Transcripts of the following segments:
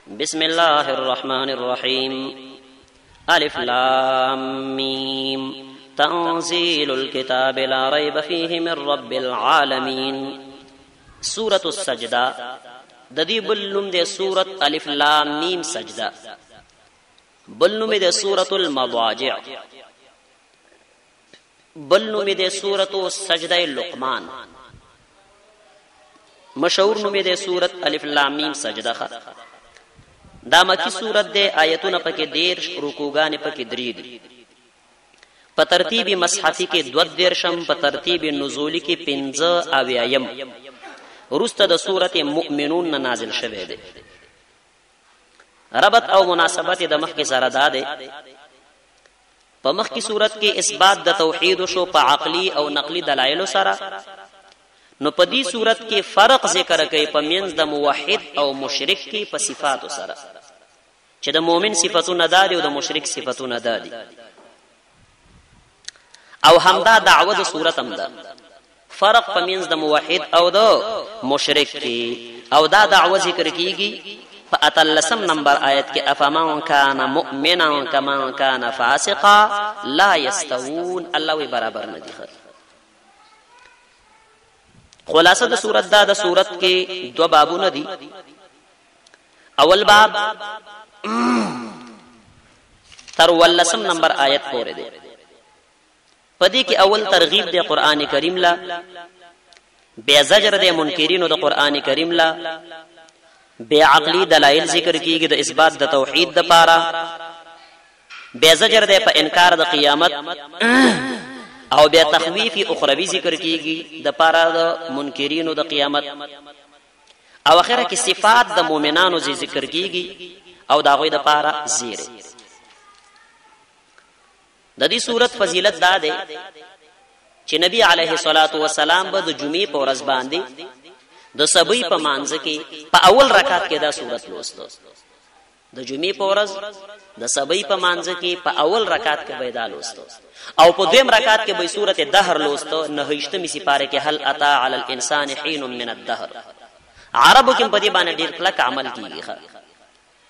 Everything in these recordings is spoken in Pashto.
بسم الله الرحمن الرحيم الف لام ميم تنزيل الكتاب لا ريب فيه من رب العالمين. سورة السجدة ددی بلنم دے سورة الف لام ميم سجدة، بلنم دے سورة المضاجع، بلنم دے سورة سجدہ لقمان، مشہور نم دے سورة الف لام ميم سجدہ خط. دا مکی سورت دے آیتون پاکی دیرش رکوگان پاکی درید پا ترتیب مصحفی کے 2 درشم پا ترتیب نزولی کے 15 آویایم رست دا سورت مؤمنون نازل شوه دے. ربط او مناسبت دا مخ کی سردہ دے پا مخ کی سورت کے اثبات دا توحید شو پا عقلی او نقلی دلائل سارا، نو پا دی صورت کے فرق ذکر کئی پا منز دا موحد او مشرک کی پا صفات سارا، چه دا مومن صفتو ندادی او دا مشرک صفتو ندادی. او همدا دعوه دا صورت همدا فرق پا منز دا موحد او دا مشرک کی، او دا دعوه ذکر کیگی پا 38 نمبر آیت کے افمن کان مؤمنا کمن کان فاسقا لا یستوون، اللہ وی برابر ندی. خلاصہ دا صورت دا صورت کے 2 بابو ندی. اول باب تر 19 نمبر آیت پورے دے، پدی کی اول ترغیب دے قرآن کریم لا، بے زجر دے منکرین دا قرآن کریم لا، بے عقلی دلائل ذکر کی گی دا اثبات دا توحید دا پارا، بے زجر دے پا انکار دا قیامت، او بے تخویفی اخروی ذکر کیگی دا پارا دا منکرین دا قیامت، او اخیرہ کی صفات دا مومنانو ذکر کیگی او دا غوی دا پارا زیر. دا دی صورت فضیلت دا دے چی نبی علیہ السلام با دا جمعی پا ورز باندی دا سبی پا مانز کی پا اول رکعت کے دا صورت لوستو، دا جمعی پا ورز دا سبی پا مانز کی پا اول رکعت کے بیدا لوستو، او پا دویم رکعت کے بی صورت دہر لوستو 9 سپارے کے حل اتا علی الانسان حین من الدہر. عربو کم پا دی بانا دیر کلک عمل کی گی.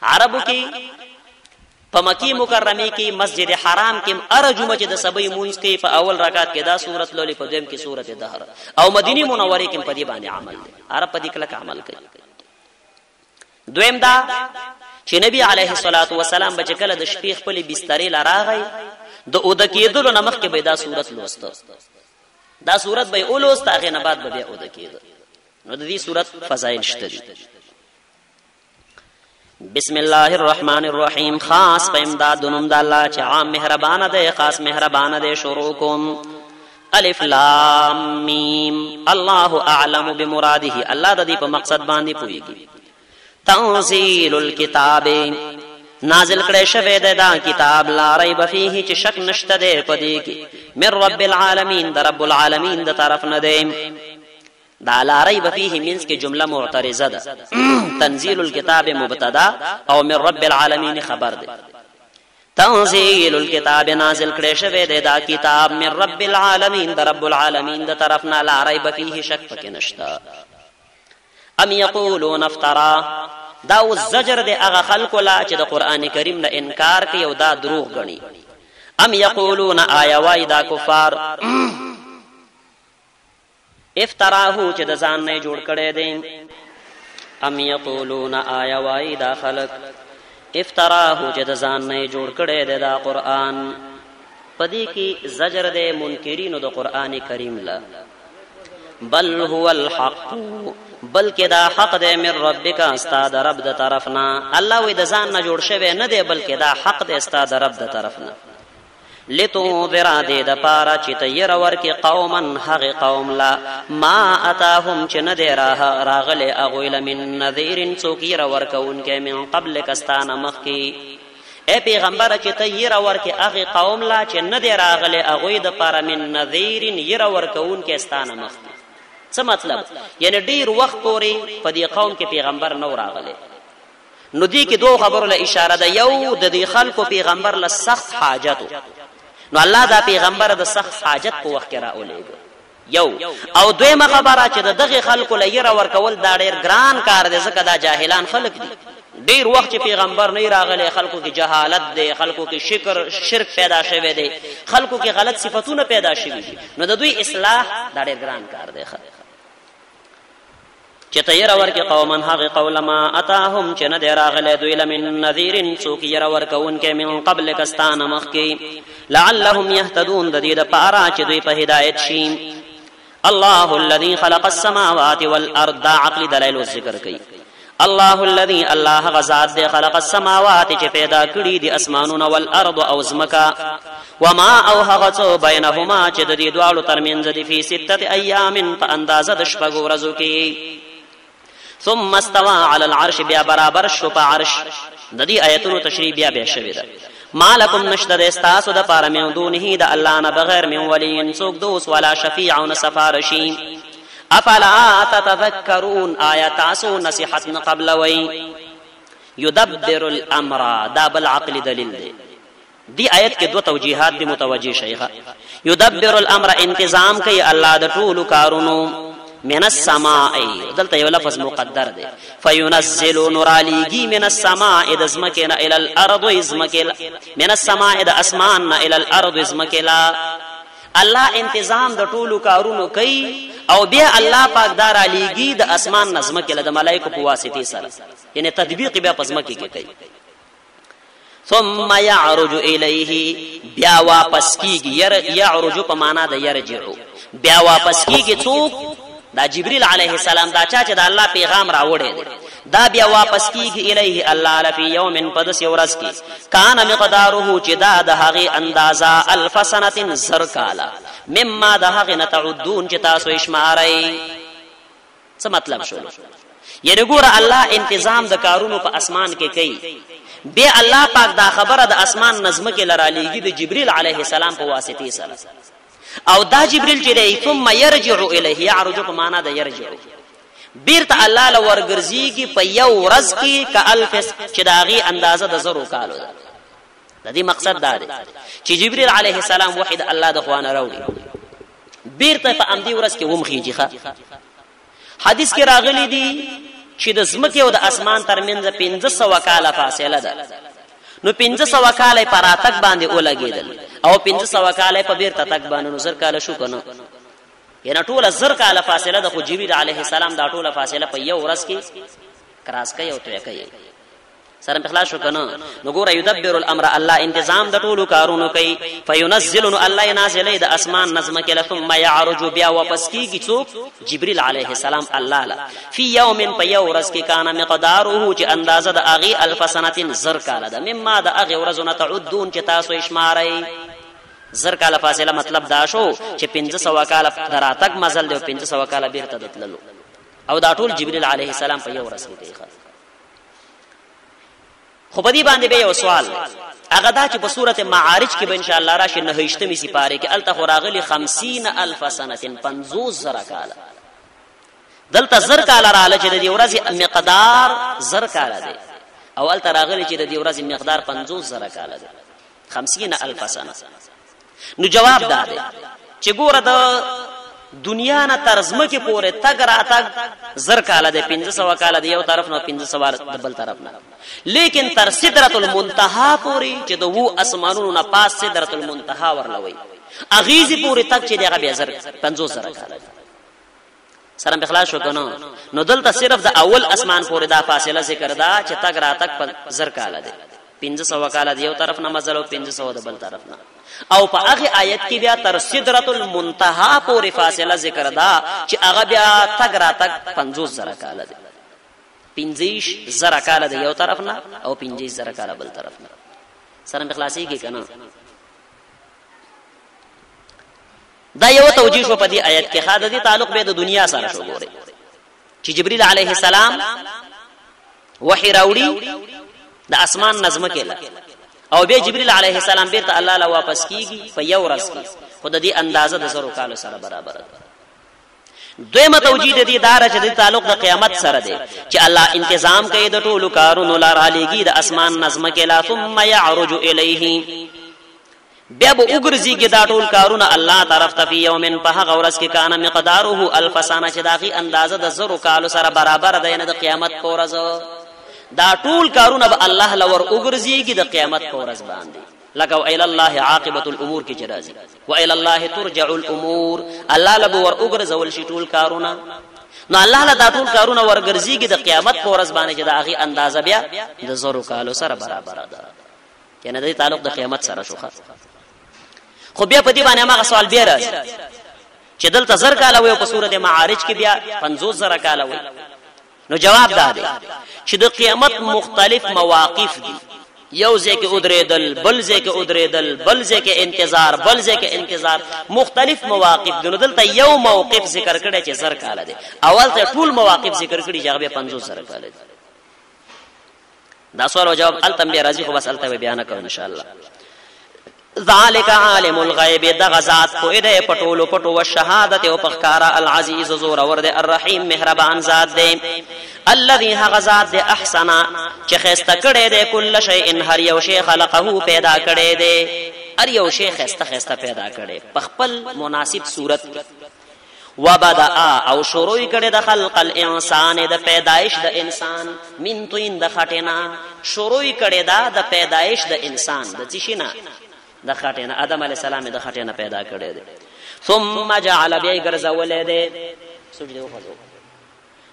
عربو کی پا مکی مکرمی کی مسجد حرام کم ارجو مجد سبی مونس کی پا اول رکعت کے دا صورت لولی پا دویم کی صورت دہر، او مدینی منوری کم پا دی بانا عمل دی. عرب پا دی کلک عمل کی. دویم دا چی نبی علیہ السلام بچکل دا شپیخ پلی بستری لراغی دا اودکیدلو نمخ کے بی دا صورت لوستا، دا صورت بی اولوستا اغی نباد بی اودکیدل، نو دا دی صورت فضائل شتری. بسم اللہ الرحمن الرحیم. خاص پا امداد دنم دا اللہ چی عام مہربان دے، خاص مہربان دے. شروعکم الف لام میم اللہ اعلم بمرادہ، اللہ دا دی پا مقصد باندی پوئی گی. تنزیل الکتاب نازل کرے شوے دے دا کتاب لا ریب فیہ چی شک نشت دے پدی کی من رب العالمین دا رب العالمین دا طرف ندے. دا لا ریب فیہ منس کی جملہ معترضہ دا، تنزیل الکتاب مبتدا او من رب العالمین خبر دے. تنزیل الکتاب نازل کرے شوے دے دا کتاب من رب العالمین دا رب العالمین دا طرفنا لا ریب فیہ شک پک نشتا. ام یقولون افترا دا او زجر دے اغا خلقو لا چی دا قرآن کریم نا انکار کی او دا دروغ گنی. ام یقولون آیا وائی دا کفار افتراہو چی دا زان نے جوڑ کرے دیں. ام یقولون آیا وائی دا خلق افتراہو چی دا زان نے جوڑ کرے دے دا قرآن. پدی کی زجر دے منکرین دا قرآن کریم لا. بل هو الحق بلکہ دا حق دے من ربک استاد رب دا طرفنا. اللہ وی دا زان نا جوڑ شوے ندے بلکہ دا حق دے استاد رب دا طرفنا. لتنذر دے دا پارا چی تیر ورکی قوما حق قوم لا ما اتاہم چی ندے راغل اغویل من نذیر سوکیر ورکون کے من قبل کستان مخی. اے پیغمبر چی تیر ورکی اغی قوم لا چی ندے راغل اغوی دا پارا من نذیر یر ورکون کے استان مخی. څه مطلب؟ یعنی ډیر وخت پورې په دې قوم کې پیغمبر نو راغلی. نو دې کې 2 خبرو له اشاره ده. یو د دې خلکو پیغمبر له سخت حاجت، نو الله دا پیغمبر د سخت حاجت په وخت کې راولېږي. یو او دویمه خبره چې دغه خلکو له یره ورکول دا ډېر ګران کار دی، ځکه دا جاهلان خلک دي، ډیر وخت چې پیغمبر نه راغلی خلکو کې جهالت دی، خلکو کې شرک پیدا شوی دی، خلکو کې غلط صفاتونه پیدا شوي دي، نو د دوی اصلاح دا ډیر ګران کار دی. چې ته ير ورکې قومن هغه قول ما اتاهم چې نه دی راغلی دوی لمن نذیر څوک ير ورکونکې من قبل کستان مخکې لعلهم يهتدون د دې دپاره چې دوی په هدایت شي. الله الذي خلق السماوات والارض دا عقل دلایل ذکر کوي. الله الذي الله غزاد دے خلق السماوات چې پیدا کړی دي اسمانونه والارض او زمکا وما او هغه بینهما چې د دې دواړو ترمنځ دي په 6 ایام په اندازه د شپږو ورځو کې. ثم استوى على العرش بیا برابر شو په عرش. د دې آیتونو تشریح بیا شوی ده. مالکم نشد استاسو د پاره من دونه د الله نه بغیر من ولی څوک دوست ولا شفیع سفارشی. افلا تتذکرون آیات تاسو نصیحت نه قبل وی یدبر الامر دا بل عقل دلیل دی. دی آیت کې دو توجیهات دی متوجی شیخه. یدبر الامر انتظام کوي الله د ټولو کارونو. من السماء دلته یو لفظ مقدر دی. فینزل نرالیگی من السماء د زمکه نه الى الارض زمکه من السماء د اسمان نه الى الارض زمکه لا. الله انتظام د ټولو کارونو کوي او بیا الله پاک دار علیږي د اسمان نظم کې د ملائکه په واسطه سره، یعنی تطبیق بیا پزما کې کوي. ثم يعرج الیه بیا واپس کیږي. يعرج په معنا د يرجعو. بیا واپس کیږي څوک؟ دا جبريل عليه السلام دا چا چې د الله پیغام راوړی دی دا بیا واپس کیږي الیه الله لفی یوم پدس ورځ کې کان مقداره چې دا د هغه اندازا الف سنه زر کالا مما د هغه نتعدون چې تاسو اشمارای. څه مطلب شو؟ یعنی ګوره الله انتظام د کارونو په اسمان کې کوي، بیا الله پاک دا خبره د اسمان نظم کې لرالیږي د جبريل عليه السلام په واسطه سره. او دا جبريل چې دی ثم يرجع الیه يعرج په معنا د يرجع بیرته الله له ورګرځيږي په یو ورځ کې ک الف چې داغي اندازه د زرو کالو ده. د دې مقصد دا دی چې جبريل عليه السلام وحید الله د خوانه راوړي بیرته په امدی ورځ کې ومخیږي. حدیث کې راغلی دی چې د زمکه او د اسمان ترمنځ 1500 کاله فاصله ده. نو 1500 کاله پر اتک باندې ولګیدل او 1500 کاله په بیرته تک باندې نو زر کاله شو کنه، یعنی ټوله زر کاله فاصله د خو جبريل عليه السلام دا ټوله فاصله په یو ورځ کې کراس کوي او توې کوي. سره په خلاص شو کنه. نو ګوره یدبر الامر الله انتظام د ټولو کارونو کوي. فینزل الله ينازل د اسمان نظم کې ثم يعرج بیا واپس کیږي څوک؟ جبريل عليه السلام الله لا فی یوم په یو ورځ کې کان مقداره چې اندازه د اغي الف سنه زر کاله ده مما د اغي ورځونه تعدون چې تاسو اشمارای. زر کاله فاصله مطلب دا شو چې 1500 کاله دراتک مزل دی او 1500 کاله بیرته دتللو او دا ټول جبريل عليه السلام په یو ورځ کې دی. خو په دې باندې به یو سوال هغه دا چې په سورته معارج کې به ان شاء الله راشي 9 سپاره کې الته خراغلی 50000 سنه 50000 کاله دلته زر کاله رااله چې د دې ورځې مقدار زر کاله دی او الته راغلی چې د دې ورځې مقدار 50000 کاله دی 50000 سنه. نو جواب دا دی چې ګوره د دنیا نه ترزمه کې پورې تګ راتګ زر کاله دی 500 کاله دی یو طرف نه 500 د بل طرف نه، لیکن تر سدرۃ المنتهى پورې چې د وو اسمانونو نه پاس سدرۃ المنتهى ورلوي اغیزی پورې تک چې دغه بیا زر 50000 کاله سره په خلاص شو کنه. نو دلته صرف د اول اسمان پورې دا فاصله ذکر دا چې تک راتک په زر کاله دی 500 کاله دی یو طرف نه مزل او 500 د بل طرف نه. او په هغه آیت کې بیا تر سدرۃ المنتهى پورې فاصله ذکر دا چې هغه بیا تک راتک 50000 کاله دی 50000 کاله دی یو طرف نه او 50000 کاله بل طرف نه. سره په خلاصي کې کنه دا یو توجیه شو په دې آیت کې. خاصه دي تعلق به د دنیا سره شو ګوره چې جبريل عليه السلام وحي راوړي د اسمان نظم کې او به جبريل عليه السلام بیرته الله لا واپس کیږي په یو ورځ کې خود دې اندازه د زرو کالو سره برابر ده. دویمه توجیه دې دار چې د تعلق د قیامت سره دی چې الله انتظام کوي د ټولو کارونو لار علیږي د اسمان نظم کې لا ثم يعرج الیه بیا به وګرځيږي دا ټول کارونه الله طرف ته په یومن په هغه ورځ کې کان مقداره الف سنه چې داغي اندازه د زرو کالو سره برابر ده نه د قیامت په ورځ. دا ټول کارونه به الله لور وګرځيږي د قیامت په ورځ باندې لکه وإلى الله عاقبة الامور کې جرازي وإلى الله ترجع الامور الله له ور وګرځول شي ټول کارونه نو الله له دا ټول کارونه ورګرځيږي د قیامت په ورځ باندې چې دا هغه اندازه بیا د زرو کالو سره برابر ده کنه د تعلق د قیامت سره شوخه خو بیا په دې باندې هغه سوال بیا راځي چې دلته زر کاله وي په سورته معارج کې بیا 50 زر کاله وي نو جواب دا دی چې د قیامت مختلف مواقف دي یو ځکه ودریدل بل ځکه ودریدل بل ځکه انتظار بل ځکه انتظار مختلف مواقف دي نو دلته یو موقف ذکر کړي چې زر کاله دي اول ته ټول مواقف ذکر کړي چې هغه 50 زر کاله دي دا سوال او جواب التم بیا راځي خو بس الته بیان کوم ان شاء الله ذالک عالم الغیب دغزات پویده پټولو پټو و شهادت او پخکارا العزیز زور ور ده الرحیم مهربان ذات ده الذي غزات ده احسن چې خسته کړي ده کل شیء هر یو شی خلقه پیدا کړي ده هر یو شی خسته پیدا کړي په خپل مناسب صورت وبدأ او شروع کړي د خلق الانسان د پیدایش د انسان من توین د خټینا شروع کړي د پیدایش د انسان د چشینا د خټینه آدم علی السلام د خټینه پیدا کړی دی ثم جعل بی غرزول دی سجده وکړو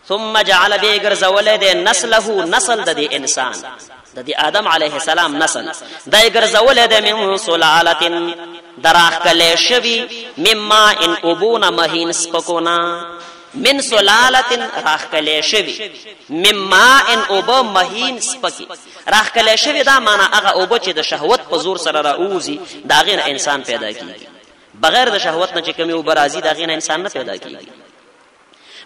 ثم جعل بی غرزول دی نسله نسل د انسان د آدم علیه السلام نسل دای غرزول دی من سلاله دراخ کله شوی مما ان ابونا مهین سپکونا من سلاله راخ کله شوی مما ان ابو مهین سپکی راخ کله شوی دا معنا هغه ابو چې د شهوت په زور سره راوځي دا غیر انسان پیدا کیږي بغیر د شهوت نه چې کومي وبرازي دا غیر انسان نه پیدا کیږي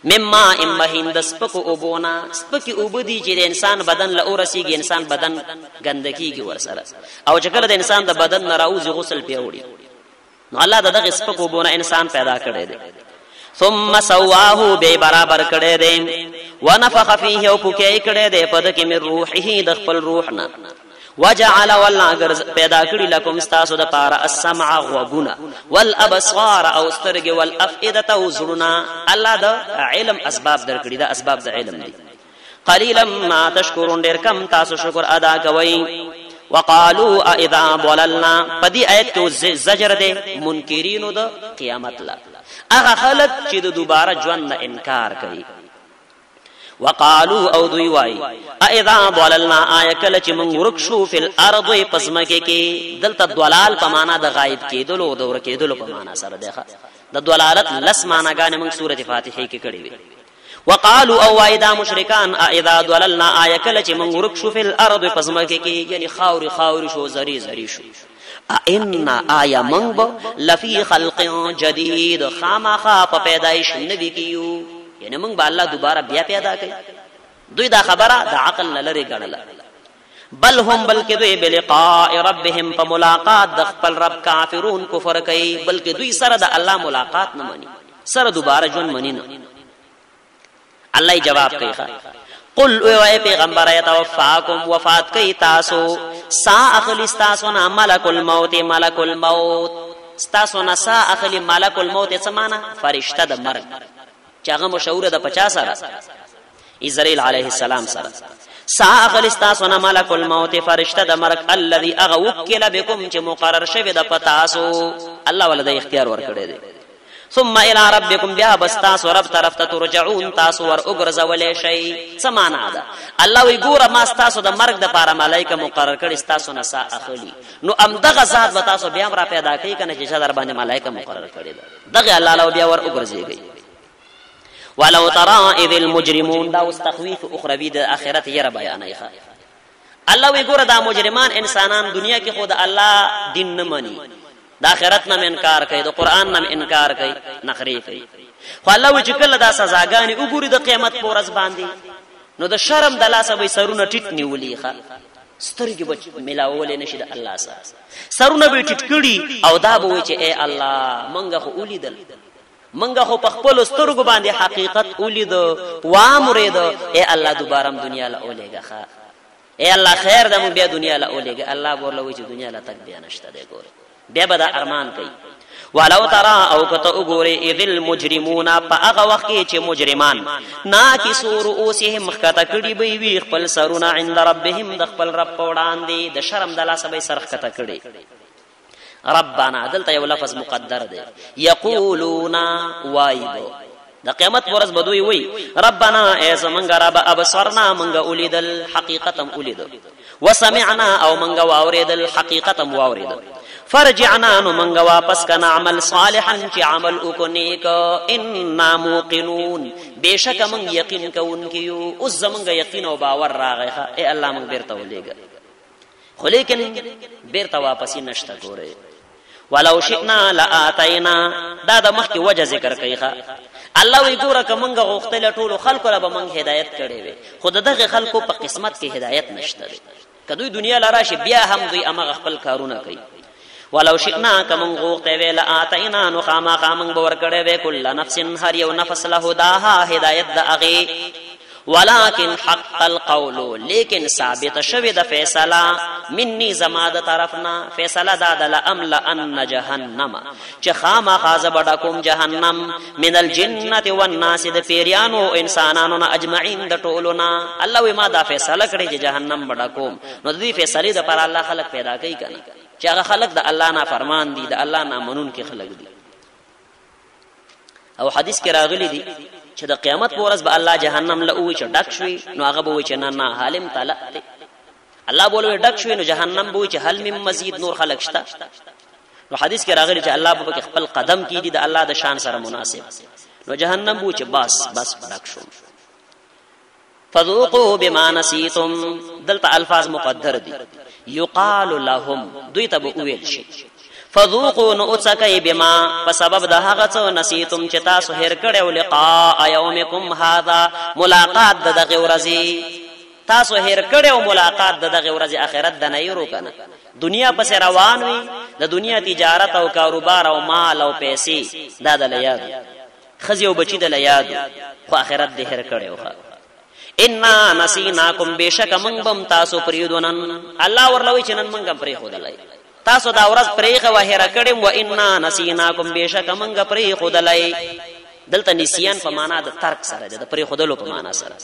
مما ان مهین د سپکو ابونا سپکی ابو دي چې د انسان بدن له اورسيږي انسان بدن ګندکیږي ورسره او چې کله د انسان د بدن نه راوځي غسل پیوړي نو الله دغه سپکو ابونا انسان پیدا کړی دی ثم سواه به برابر کړي دي ونفخ فيه او پوکي کړي دي پد کې من روحه د خپل روحنا وجعل والله پیدا کړی لكم استاسو د پاره السمع وغنا والابصار او سترګ والافئده او زړونه الله د علم اسباب درکړي دا اسباب د علم دي قليلا ما تشکرون ډیر کم تاسو شکر ادا کوئ وقالوا اذا ضللنا پدی آیت کې زجر دي منکرینو د قیامت لا اغه خلق چې د دوباره ژوند نه انکار کوي وقالو او دوی وای اذا ضللنا آیکل چې موږ ورکشو فل ارض پسمکه کې دلته ضلال په معنا د غایب کېدل او دور کېدل په معنا سره ده د ضلالت لس معناګانې موږ سورته فاتحه کې کړې وي وقالو او وایدا مشرکان اذا ضللنا آیکل چې موږ ورکشو فل ارض پسمکه کې یعنی خاور شو زری شو ان آیا منغ لفی خلق جدید خامخا په پیدایش نبی کیو یعنی منغ به الله دوباره بیا پیدا کوي دوی دا خبره د عقل نه لري ګڼله بل هم بلکې دوی بلقاء ربهم په ملاقات د خپل رب کافرون کفر کوي بلکې دوی سره د الله ملاقات نه مانی سره دوباره جون مانی نه الله جواب کوي قل او اے پیغمبر یتوفاکم وفات کئی تاسو سا اخلی استاسونا ملک الموت استاسونا سا اخلی ملک الموت سمانا فرشتہ د مرگ چاگه مشهور د 50 سره اسرائیل علیہ السلام سره سا اخلی استاسونا ملک الموت فرشتہ د مرگ الذي اغوکل بكم چې مقرر شوی د پتاسو الله ولدا اختیار ور کړی دی ثم الى ربكم بیا بستا سو رب طرف ته ترجعون تاسو ور وګرځولې شي سمانا ده الله وی ګوره ما تاسو د مرګ د پاره ملائکه مقرر کړي تاسو نه سا اخلي نو امدغه ذات به تاسو بیا را پیدا کوي کنه چې در باندې ملائکه مقرر کړي دغه الله لو بیا ور وګرځيږي ولو ترى اذ المجرمون دا استخويف اخروی د اخرت یې را بیانای الله وی ګوره دا مجرمان انسانان دنیا کې خود الله دین نه مني د آخرت نه انکار کوي د قران نه انکار کوي نخري کوي خو الله وی چې کله دا سزاګانی وګوري د قیامت پورز باندې نو د شرم د لاسه به سرونه ټیټ نیولې ښه سترګې بچ ملاولې نشي د الله سره سرونه به ټیټ کړي او دا به وي چې اے الله مونږه خو ولیدل مونږه خو په خپل سترګو باندې حقیقت ولید وا مرید اے الله دوباره دنیا له اولېګه ښه اے الله خیر دمو بیا دنیا له اولېګه الله ورله وي چې دنیا له تک بیا نشته دی ګوره بیا به دا ارمان کوي ولو ترى او کته وګوري اذ المجرمون فاغ وخت چې مجرمان ناکسو رؤوسهم خطا کړي به وي خپل سرونه عند ربهم د خپل رب وړاندې د شرم د لاسه به سر خطا کړي. ربنا دلته یو لفظ مقدر دی یقولون وایبو د قیامت ورځ بدوی وی ربنا ای زمونږ رب ابصرنا مونږ اولیدل حقیقتم اولیدل وسمعنا او مونږ واوریدل حقیقتم واوریدل فرجعنا نو مونږ واپس کنا عمل صالحا چې عمل وکونیک اننا موقنون بشک مونږ یقین کوونکیو اوس زمونږ یقین او باور راغی اے الله مونږ بیرته ولېګا خو لیکن بیرته واپسی نشته ګوره ولو شئنا لآتینا دا د مخکې وجه ذکر کوي الله وی ګوره کومنګ غوښتل ټولو خلکو له بمنګ هدایت کړي وي خو دغه خلکو په قسمت کې هدایت نشته کدوې دنیا لراشي بیا هم دوی امغه خپل کارونه کوي. ولو شئنا کومنګ غوښتل لآتینا نو خامخا موږ به ورکړي وي کله نفس هر یو نفس له هداها هدایت د اغه ولكن حق القول لیکن ثابت شوی د فیصله مني زما د طرفنا فیصله دادل املا ان جهنم چې خامخا زبډکم جهنم من الجنه والناس د پیریانو انسانانو اجمعین د ټولنا الله وی ما دا فیصله کړی چې جهنم بډکوم نو دې فیصله د پر الله خلق پیدا کوي کنه چې هغه خلق د الله نه فرمان دي د الله نه منون کې خلق دي. او حدیث کې راغلی دي چې د قیامت په ورځ به الله جهنم له وې چې ډک شوي نو هغه به وې چې نه حالم تعالی الله بولوي ډک شوي نو جهنم به وې چې هل من مزید نور خلق شته. نو حدیث کې راغلی چې الله به خپل قدم کې دي د الله د شان سره مناسب نو جهنم به چې بس ډک شو. فذوقوا بما نسيتم دلته الفاظ مقدر دي يقال لهم دوی ته ویل شي فذوقوا نؤتسكي بما فسبب ده هغه څه نسیتم چې تاسو هېر کړو لقاء یومکم هذا ملاقات دغه ورځې تاسو هېر کړو ملاقات دغه ورځې اخرت د نه یرو کنه دنیا پس روان وي د دنیا تجارت او کاروبار او مال او پیسې دا د یاد خزي او بچی د یاد خو اخرت د هېر کړو ان نسیناکم بشک من بم تاسو پریدونن الله ورلوي چې نن منګم پری خدای تاسو دا ورځ پرېخه وهره کړم و ان نسیناکم بشک منګ پرې خدلای دلته نسیان په معنا د ترک سره د پرې خدلو په معنا سره.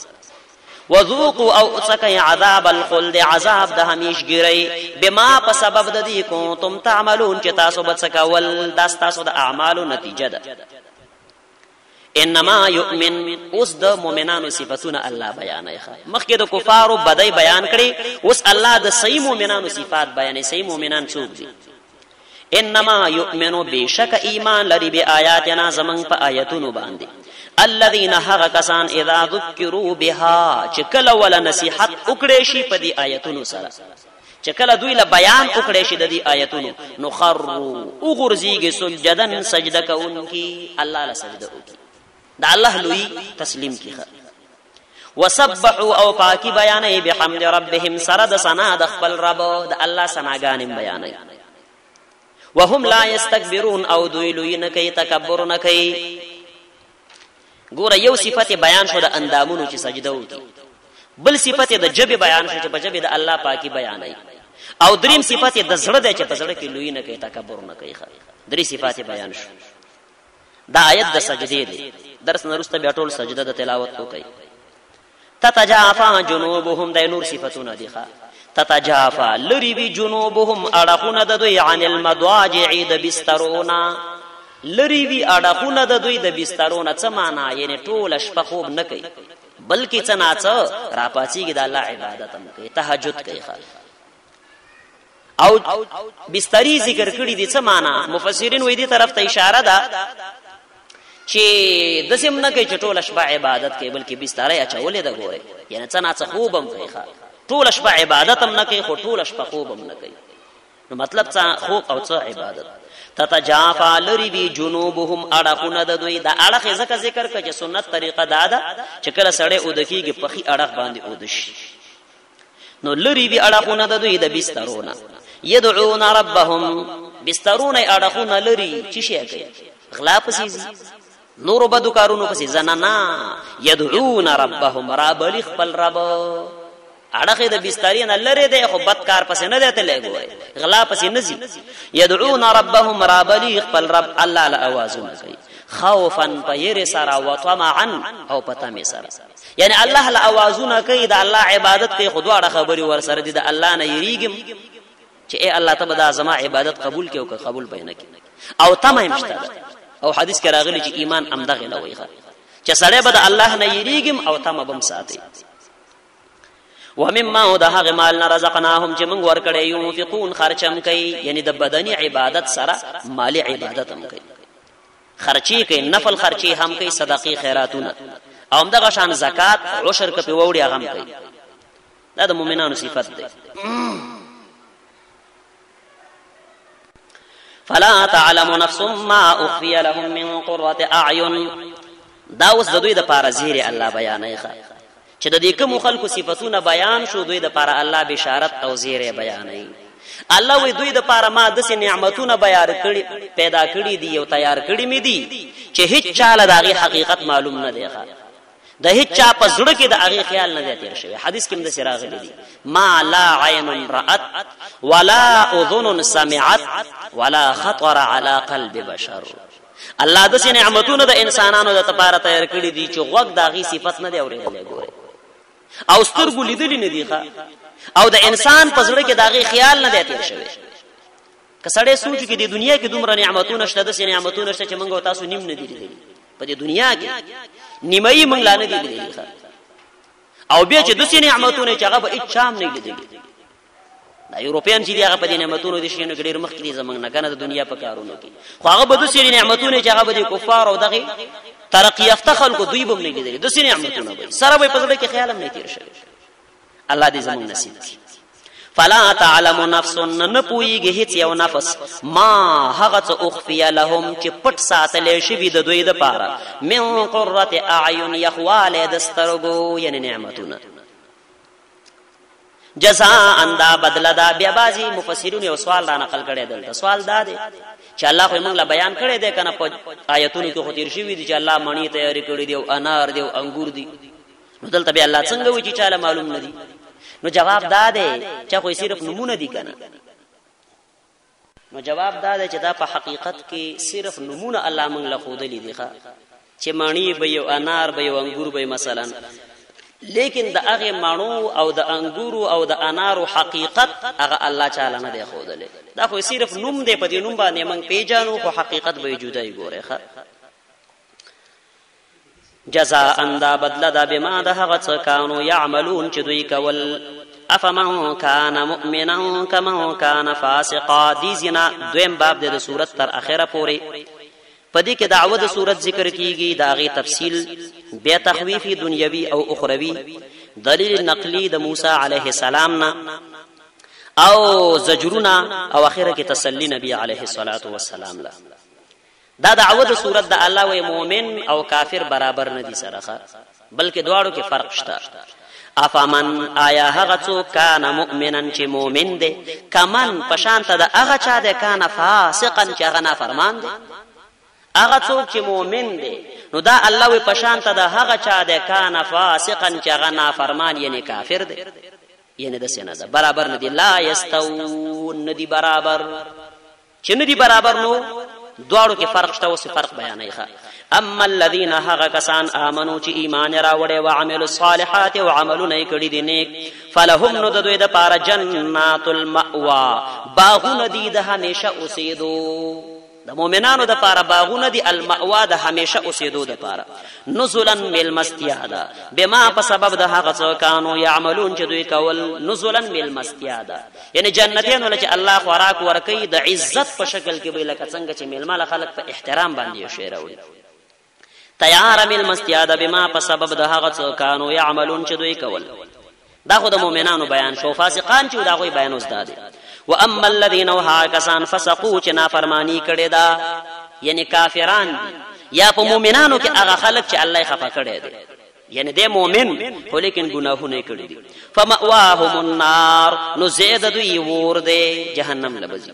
وذوقوا او اسکای عذاب الخلد عذاب د همیشګری بما په سبب د دې کو تم تعملون چې تاسو بڅکول دا تاسو د اعمالو نتیجه ده. انما يؤمن اوس د مؤمنانو صفاتونه الله بیانای مخکې د کفارو بدای بیان کړي اوس الله د صحیح مؤمنانو صفات بیانې صحیح مؤمنان څوک دي. انما يؤمن بشک ایمان لري به آیاتنا زمنګ په آیاتونو باندې الذين هغه کسان اذا ذکروا بها چې کله ول نصيحت وکړي شي په دې آیاتونو سره چې کله دوی له بیان وکړي شي د دې آیاتونو نو خروا وغرزيږي سجدن سجده کوونکی الله له سجده وکړي دا الله لوی تسلیم کیخه. وسبحوا او پاکی بیانې بحمد ربهم سرد سنا د خپل رب د الله سناګانې بیانې وهم لا یستكبرون او دوی لوی نه کوي تکبر نه کوي. ګوره یو صفت بیان شو د اندامونو چې سجده وکي بل صفت د جبه بیان شو چې په جبه د الله پاکی بیانې او دریم صفت د زړه د چې په زړه کې لوی نه کوي تکبر نه کوي. درې صفات بیان شو دا آیت د سجدې دی درس نرسته بیا ټول سجده د تلاوت وکي. تتجافا جنوبهم د نور صفاتونه دي تتجافا لری بی جنوبهم اڑخونه د دوی عن المضاجع د بسترونا لری بی اڑخونه د دوی د بسترونا څه معنا یعنی ټول شپه خوب نه کوي بلکې څه ناڅه راپاتېږي د الله عبادت هم کوي تهجد کوي. او بستری ذکر کړی دي څه معنا مفسرین وې دي طرف ته اشاره ده چې د سیم نه کوي چې ټول شپه عبادت کوي بلکې بسترې اچولې ده ګوره یعنی څه ناڅه خوب هم کوي ټول شپه عبادت هم نه کوي خو ټول شپه خوب هم نه کوي نو مطلب څه خوب او څه عبادت. تتجافا لری بی جنوبهم اڑخونه د دوی د اڑخ ذکر کړه چې سنت طریقه داده چې کله سړی اودکیږي په خي اڑخ باندې اودش نو لری بی اڑخونه د دوی د بسترونه يدعون ربهم بسترونه اڑخونه لری چې شي کوي غلا پسې نور بدو کارونو پسې زنانا يدعون ربهم رب لخبل رب اړه د بسترین لره دی خو بدکار پس نه دی ته لګوي غلا پس نه زی يدعون ربهم رابلی خپل رب الله له اوازونه کوي خوفا پیر سرا وطمعا او پتامه سرا یعنی الله له اوازونه کوي د الله عبادت کوي خدواړه خبري ور سره دي د الله نه یریګم چې اے الله تبارک دا زما عبادت قبول کړي او قبول بینه کړي او تمه مشته او حدیث کې راغلی چې ایمان امدغه لوي چې سړی به د الله نه یریګم او تمه بم ساتي ومما دهغه مال رزقناهم چې موږ ورکړې ينفقون خرچم کوي یعنی د بدني عبادت سره مالی عبادت هم کوي خرچي کوي نفل خرچي هم کوي صدقې خیراتونه او همدغه شان زکات عشر کپی وړي هم کوي دا د مؤمنانو صفت ده فلا تعلم نفس ما اخفي لهم من قرة اعين دا اوس د دوی د پاره زیره الله بیانوي چې د دې کوم خلکو صفاتونه بیان شو دوی د پاره الله بشارت او زیره بیانوي الله وی دوی د پاره ما د نعمتونه پیدا کړی دي او تیار کړی می دي چې هیڅ چاله دغه حقیقت معلوم نه دی د هیڅ چا په زړه کې د هغه خیال نه تیر شوی حدیث کې د سراغلی دي ما لا عین رأت ولا اذن سمعت ولا خطر على قلب بشر الله د نعمتونو د انسانانو د لپاره تیار کړی دي چې غوږ دغه صفت نه دی اورېدلې ګوره او سترګو لیدلې نه دي او د انسان په زړه کې دغه خیال نه دی تیر شوی کسړې سوچ کې د دنیا کې دومره نعمتونه شته د نعمتونو شته چې موږ تاسو نیم نه دي لیدلې په دې دنیا کې نیمایي موږ لا نه دي لیدلې او بیا چې د نعمتونو چې هغه به اچام نه لیدلې دا یورپین چې هغه په دې نعمتونو دي شنو ګډیر مخ کې زمنګ نه کنه د دنیا په کارونو کې خو هغه به د نعمتونو چې هغه به کفار او دغه ترقی یافته خلکو دوی به نه لیدلې د نعمتونو به سره به په زړه کې خیال هم نه تیر شوی الله دې زموږ نصیب کړي فلا تعلم نفس نپويږي هیڅ یو نفس ما هغه اخفي لهم چې پټ ساتل شي د دوی د پاره من قرة اعين يخوال دسترغو یعنی نعمتونه جزاء اندا بدل دا بیا بازي مفسرون یو سوال را نقل کړي دلته سوال دا دی چې الله خو موږ لا بیان کړي دی کنه په آیتونو کې خو تیر شوی دي چې الله مڼی تیاری کړی دی او انار دی او انګور دی نو دلته بیا الله څنګه وی چې چاله معلوم نه دي نو جواب دا دی چې خو صرف نمونه دي کنه نو جواب دا دی چې دا په حقیقت کې صرف نمونه الله موږ له خود لیدي چې مڼی به یو انار به یو انګور به مثلا لیکن د هغه مانو او د انګورو او د انارو حقیقت هغه الله تعالی نه دی خودلې دا خو صرف نوم دی په دې نوم باندې موږ پیژانو خو حقیقت به جدای ګوره جزاء اندا بدل دا بما ده هغه څه کانو يعملون چې دوی کول افمن کان مؤمنا کمن کان فاسقا دي زنا دویم باب د سورۃ تر اخره پورې پدې کې دعوه د صورت ذکر کیږي داغه تفصیل بیا تخویفی دنیوي او اخروی دلیل نقلی د موسی علیه السلام نا او زجرنا او اخره کې تسلی نبی علیه الصلاۃ والسلام لا دا دعوه د صورت د الله و مؤمن او کافر برابر نه دي سره بلکې دواړو کې فرق شته افمن آیا هغه څوک کان مؤمنن چې مؤمن دی کمن پشانت د هغه چا دی کان فاسقا چې هغه نافرمان دی هغه څوک چې مؤمن دی نو دا الله وی پشانت د هغه چا دی کان فاسقا چې هغه نافرمان یعنی کافر دی یعنی د سینه ده برابر نه دی لا یستوون ندی برابر چې ندی برابر نو دواړو کې فرق شته او څه فرق بیانای ښه اما الذين هغه کسان امنو چې ایمان راوړي او عمل الصالحات او عملونه کړي دي نیک فلهم نو د دوی د پاره جنات المأوا باغونه دي د همیشه اوسېدو د مؤمنانو د پاره باغونه دي المأوا د همیشه اوسېدو د پاره نزلا بالمستیادا بما په سبب د هغه څه کانو يعملون چې دوی کول نزلا بالمستیادا یعنی جنتین ولچې الله خوراک ورکي د عزت په شکل کې به لکه څنګه چې ململ خلق په احترام باندې شي راوړي تیار بالمستیادا بما په سبب د هغه څه کانو يعملون چې دوی کول دا خو د مؤمنانو بیان شو فاسقان چې دا غوي بیان اوس دادي واما الذين هاكسان فسقوا چې نافرمانی کړي دا یعنی کافران دي یا په مؤمنانو کې هغه خلک چې الله خفه کړي دي یعنی د مؤمن خو لیکن ګناهونه کړي دي فمأواهم النار نو زید دوی ور دي جهنم لبزي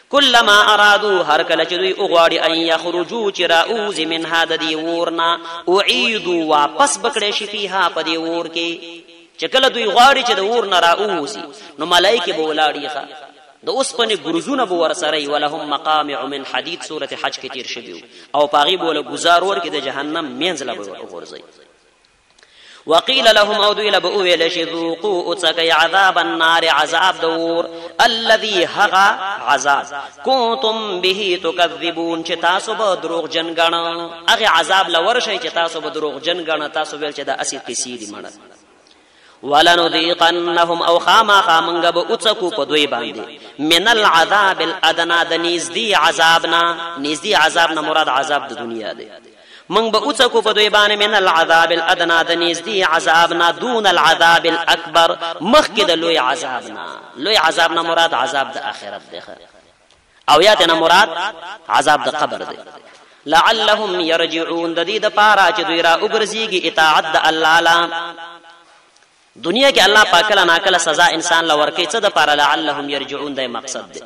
كلما ارادوا هر کله چې دوی اوغواړي ان يخرجوا چراؤز من هذا دی ورنا اعيدوا واپس بکړې شي فيها په دی ور کې چې کله دوی غواړي چې د اور نه راووځي نو ملایکه به ولاړی ښه د اوسپنې ګرزونه به ورسره ولهم مقامع من حدید سوره حج کې تیر شوی او پاغي بوله گزار ور کې د جهنم مینځ لا ورځي وقيل لهم او دوی لبو ویل شي ذوقوا اتسقي عذاب النار عذاب دور الذي هغا عذاب كنتم به تكذبون چې تاسو به دروغ جن غنه هغه عذاب لور شي چې تاسو به دروغ جن غنه تاسو ویل چې د اسی قصيري مړه ولنذيقنهم او خاما خامنګ به اتسکو په دوی باندې من العذاب الادنى د نږدې عذابنا نږدې عذابنا مراد عذاب د دنیا دی من به اوڅکو په دوی باندې من العذاب الادنى د نږدې عذابنا دون العذاب الاکبر مخکې د لوی عذابنا مراد عذاب د آخرت دی او یاتنا مراد عذاب د قبر دی لعلهم يرجعون د دې د پاره چې دوی را وګرځيږي اطاعت د الله لا دنیا کې الله پاک له ناکله سزا انسان لور کوي څه د پاره لعلهم يرجعون د مقصد دی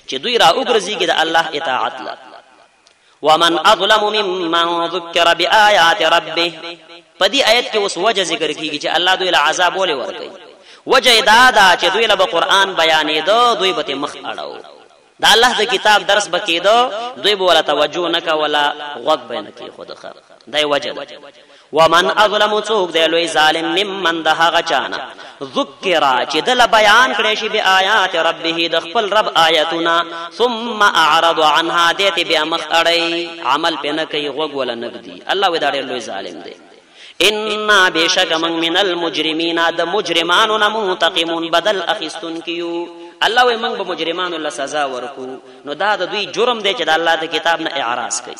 چې دوی را وګرځيږي د الله اطاعت لا ومن اظلم ممن ذكر بآيات ربه پدې آیت کې اوس وجه ذکر کیږي چې الله دوی له عذاب ولې ورکړي وجه دا چې دوی له قرآن بیانې دو دوی به مخ اړو دا الله د کتاب درس بکیدو دوی به ولا توجه نک ولا غوږ به نکي خود خر دای وجه ومن اظلم څوک دی لوی ظالم ممن دهغه چانا ذکر چې دل بیان کړي شي به آیات ربه د خپل رب آیاتنا ثم اعرض عنها دته بیا مخ اړي عمل پنه کوي غوږ ولا نګدي الله و دا ډېر لوی ظالم دی ان بشک من المجرمین د مجرمانو منتقمون بدل اخستون کیو الله و موږ به مجرمانو له سزا ورکو نو دا د دوی جرم دی چې د الله د کتاب نه اعراض کوي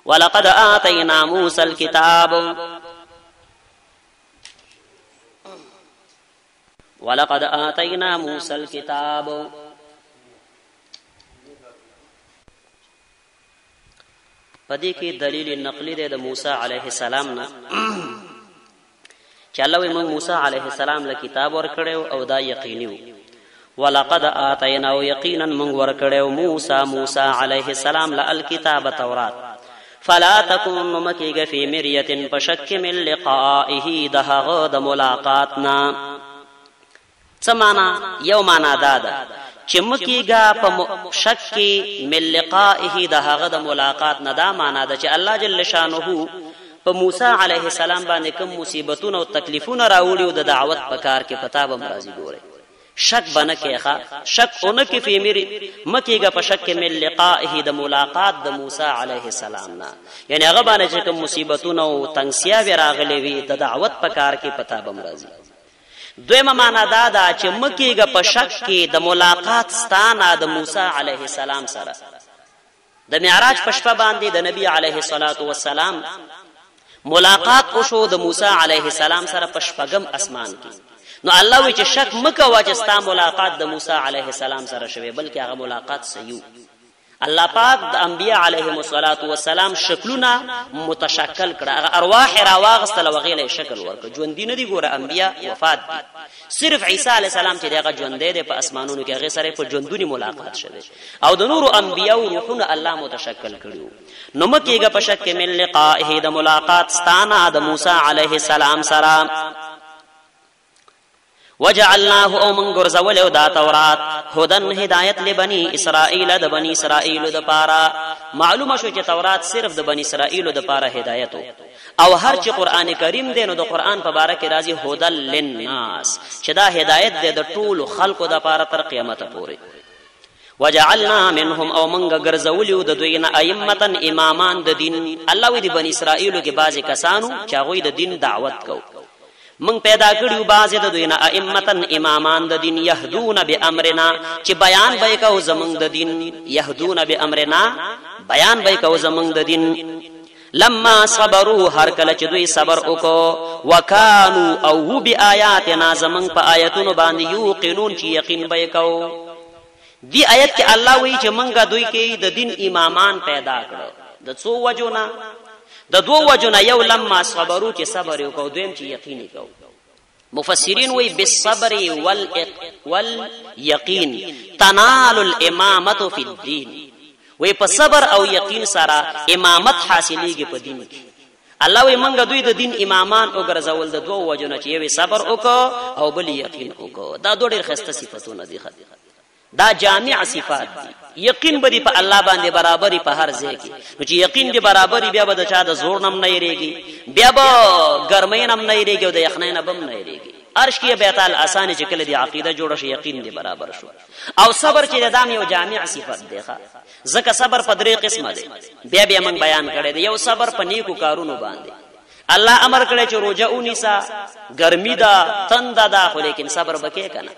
ولقد آتينا موسى الكتاب پدې کې دلیل نقلی دی د موسی علیه السلام نه چې الله موږ موسی علیه السلام له کتاب ورکړو او دا یقیني ولقد آتينا یقینا موږ ورکړو موسی علیه السلام له الكتاب تورات فلا تكن مكيغ في مرية فشك من لقائه دهغ د ملاقاتنا سمانا يومانا دادا چې مکیګه په شک من لقائه دهغ د ملاقاتنا دا معنا ده چې الله جل شانه په موسی علیه السلام باندې کوم مصیبتونه او تکلیفونه راوړي او د دعوت په کار کې پتا به مرضی ګوري شک بنه کې شک اونکه فی مری مکیګه په شک من لقائه د ملاقات د موسی علیه السلام نه یعنی هغه باندې چې کوم مصیبتونه او تنگسیا راغلي وي د دعوت په کار کې پتا به مرضی دویمه معنا دا چې مکیګه په شک کې د ملاقات ستانه د موسی علیه السلام سره د معراج په شپه باندې د نبی علیه الصلاۃ والسلام ملاقات او شو د موسی علیه السلام سره په شپږم اسمان کې نو الله وی چې شک مکه واجستا ملاقات د موسی علیه السلام سره شوه بلکې هغه ملاقات صحیح الله پاک د انبیاء علیهم الصلاۃ والسلام شکلونه متشکل کړه هغه ارواح راواغستل وغیله شکل ورک ژوند دي نه دي ګوره انبیاء وفات دي صرف عیسی علیه السلام چې هغه ژوند دی په اسمانونو کې هغه سره په ژوندونی ملاقات شوه او د نور انبیاء روحونه الله متشکل کړو نو مکیګه په شک من لقائه د ملاقات ستانه د موسی علیه السلام سره وجعلناه او من غرزول او دا تورات هدن هدایت لبنی اسرائیل د بنی اسرائیل د پارا معلومه شو چې تورات صرف د بنی اسرائیل د پارا هدایت او هر چې قران کریم دی نو د قران په باره کې راځي هدل للناس چې دا هدایت دی د ټول خلقو د پاره تر قیامت پورې وجعلنا منهم او من غرزول د دوینه ائمه امامان د دین الله وی د بنی اسرائیل کې بعضی کسانو چې هغه د دین دعوت کو من پیدا کړیو بعضی د دوینه ائمه امامان د دین يهدون بامرنا چې بیان به کو زمنګ د دین يهدون بامرنا بیان به کو زمنګ د دین لما صبروا هر کله چې دوی صبر وکړو وکانو او بیااتنا زمنګ په آیاتونو باندې یوقنون چې یقین به کو دی آیت کې الله وی چې منګه دوی کې د دین امامان پیدا کړو د څو وجونه د دوه وجونه یو لما صبروا چې صبر وکاو دویم چې یقین وکاو مفسرین وی بالصبر والیقین تنال الامامه فی الدین وی په صبر او یقین سره امامت حاصلېږي په دین کې الله وي منګه دوی د دین امامان او ګرځول د دوه وجونه چې یو صبر وکړو او بل یقین وکړو. دا دوه ډېر خسته صفاتونه دي. دا جامع صفات دي. یقین به په الله باندې برابرۍ په هر ځای کې. نو چې یقین دی برابرۍ بیا به د چا د زور نم نه یریږي، بیا به ګرمۍ نم نه یریږي او د یخنۍ نه بم نه یریږي. عرش کې بیت الاسان چې کله دی عقیده جوړه شي یقین دی برابر شو. او صبر چې دام یو جامع صفت دی. ځکه صبر په درې قسمه دی. بیا موږ بیان کړی دی. یو صبر په نیکو کارونو باندې. الله امر کړی چې روزه ونیسا، ګرمي ده، تند ده، خو لیکن صبر وکې کنه.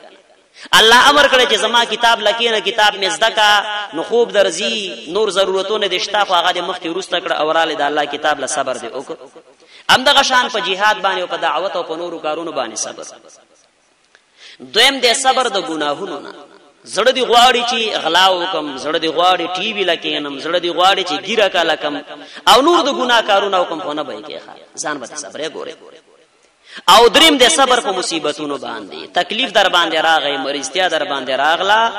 الله امر کړی چې زما کتاب لکینه، کتاب مزدکا، نو خوب درځي، نور ضرورتونه دي شته، خو هغه د مخ کې روسته کړه اوراله د الله کتاب له صبر دی وک. همدغه شان په جهاد باندې او په دعوت او په نورو کارونو باندې صبر. دویم د صبر د ګناهونو نه. زړه دی غواړي چې غلا وکم، زړه دی غواړي ټي وی لکینم، زړه دی غواړي چې ګیره کا لکم او نور د ګناه کارونه وکم، خو نه به کې ځان به صبر ګوره. او دریم د صبر په مصیبتونو باندې. تکلیف در باندې راغی، مریضتیا در باندې راغلا،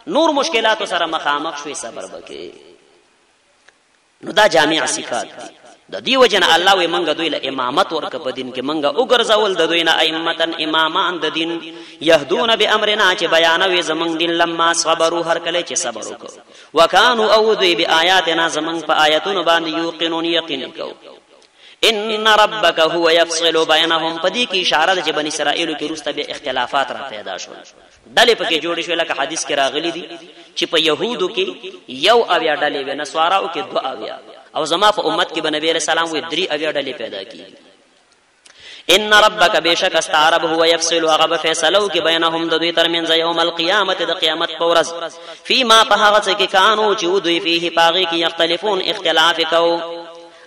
نور مشکلاتو سره مخامخ شوي، صبر وکې. نو دا جامع صفات دي. د دې وجنه الله وي منګه دوی له امامت ورک په دین کې، منګه وګرځول د دوی نه ائمتن امامان د دین، يهدون بامرنا چې بیانوي زمنګ دین، لما صبروا هر کله چې صبر وکړو، وکانو او دوی بیااتنا زمنګ په آیاتونو باندې یوقنون یقین کو. ان ربک هو يفصل بینهم. پدې کې اشاره ده چې بنی اسرائیل کې روسته به اختلافات را پیدا شول، ډلې پکې جوړې شوې، لکه حدیث کې راغلي دي چې په يهودو کې یو اویا ډلې وي، نصاراو کې دو اویا، او زما په امت کې بنبی رسول الله وي درې اویا ډلې پیدا کیږي. ان ربک بشک استعرب هو يفصل غب فیصلو کې بینهم د دوی ترمنځ یوم القیامت د قیامت په ورځ، فيما په هغه څه کې کانو چې دوی فيه پاغي کې یختلفون اختلاف کو.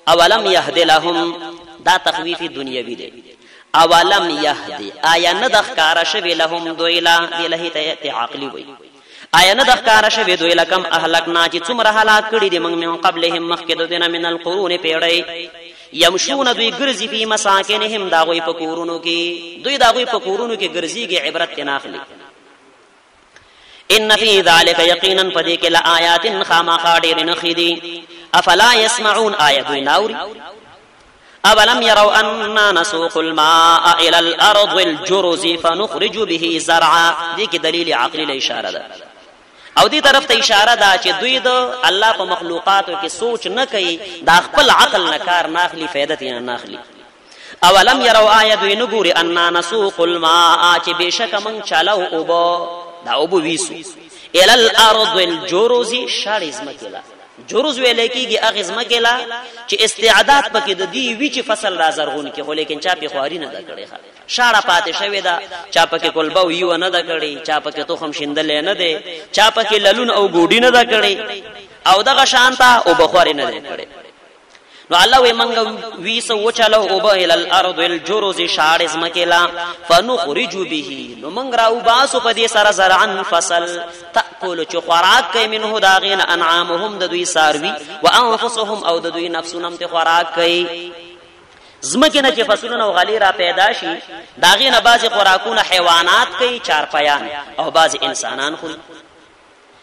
اولم یهد لهم، دا تخویف دنیوی دی. اولم یهد، آیا نه د ښکارا شوی لهم دوی لا الهی ته عقلی وي، آیا نه د ښکارا شوی دوی لکم اهلکنا چې څومره هلاک کړي دي موږ من قبلهم مخکې د دینه من القرون پیړۍ، یمشون دوی ګرځي فی مساکنهم، دا غوی په کورونو کې، دوی دا غوی په کورونو کې ګرځيږي، عبرت تناخلي. ان فی ذلک یقینا پدې کې لآیات خامخا ډېر نښې دي. افلا يسمعون، آیت ناوري. اولم يروا اننا نسوق الماء الى الارض الجرز فنخرج به زرعا. دې کې دلیل عقلی له اشاره ده، او دې طرف ته اشاره ده چې دوی د الله په مخلوقاتو کې سوچ نه کوي، د خپل عقل نه کار نه اخلي، فائدت یې نه اخلي. اولم يروا آیت نګوري اننا نسوق الماء، چې بشک من چالو اوبو، دا اوبو ویسو، الى الارض الجرز، شارز مکلا جروز ویل کېږي اغزمه کلا چې استعداد پکې د دې وی چې فصل را زرغون کې، خو لیکن چا په خواري نه دا کړي، شاړه پاتې شوی دا، چا پکې کولبو یو نه دا کړي، چا پکې تخم شیندل نه دی، چا پکې للون او ګوډی نه دا کړي، او دغه شانتا او بخواري نه دی کړي. نو الله وي منګه وی سو چلو او به الارض الجرز شارز مکلا فنخرج به، نو منګ راو باسو په دې سره زرعن فصل، تاکل چ خوراک کوي منه داغین انعامهم د دوی ساروي، وانفسهم او د دوی نفسونم ته خوراک کوي. زمکه نه چې فصلونه او غلی را پیدا شي، داغین بعضی خوراکونه حیوانات کوي، چارپایان او بعضی انسانان خوري.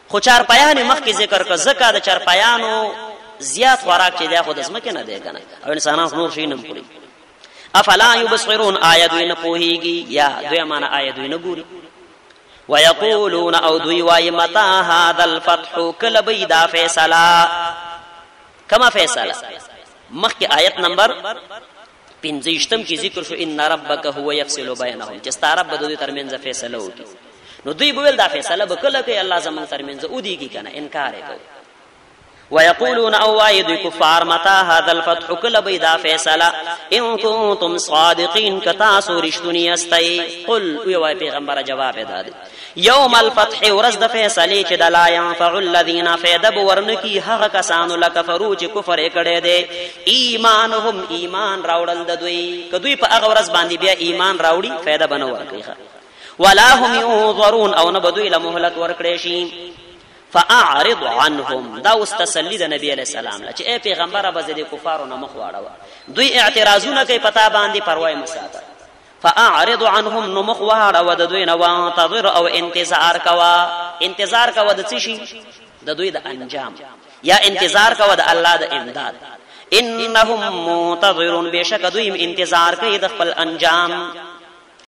خو چارپایان مخکې ذکر ک زکه د چارپایانو زیات خوراک چې دی خو د زمکه نه دی کنه، او انسانان نور شي نه خوري. افلا يبصرون، آیت نه پوهیږي، یا دوی معنا آیت نه ګوري. ويقولون او دوی وای متى هذا الفتح، کله بيدا فیصله، کما فیصله مخکې آیت نمبر 15 کې ذکر شو ان ربک هو يفصل بينهم، چې ستاره به دوی ترمنځ فیصله وکړي. نو دوی بول دا فیصله به کله کوي الله زمون ترمنځ او دیږي کنه، انکار کوي. ويقولون او وايد كفار متى هذا الفتح، كل بيدا فیصله، ان كنتم صادقين کتاسو رشتونی استي. قل وی پیغمبر جواب داد يوم الفتح، ورځ د فیصله چې د لا ينفع الذين فيدب ورنکی هغه کسانو لکفرو چې کفر کړي دي، ایمانهم ایمان راوړل د دوی، کدوې په هغه ورځ باندې بیا ایمان راوړي فائدہ بنو ورکړي، ولا هم ينظرون او نه بدوی له مهلت ورکړي شي. فاعرض عنهم، دا واستسلی د نبی علیہ السلام چې اے پیغمبر ابا زدي کفارو نه مخ واړه، دوی اعتراضونه کوي پتا باندې پروا مساته. فاعرض عنهم، نو مخ واړه د دوی نه، وانتظر او انتظار کوا، انتظار کوا د څه شي، د دوی د انجام، یا انتظار کوا د الله د امداد. انهم منتظرون بشک دویم انتظار کوي د خپل انجام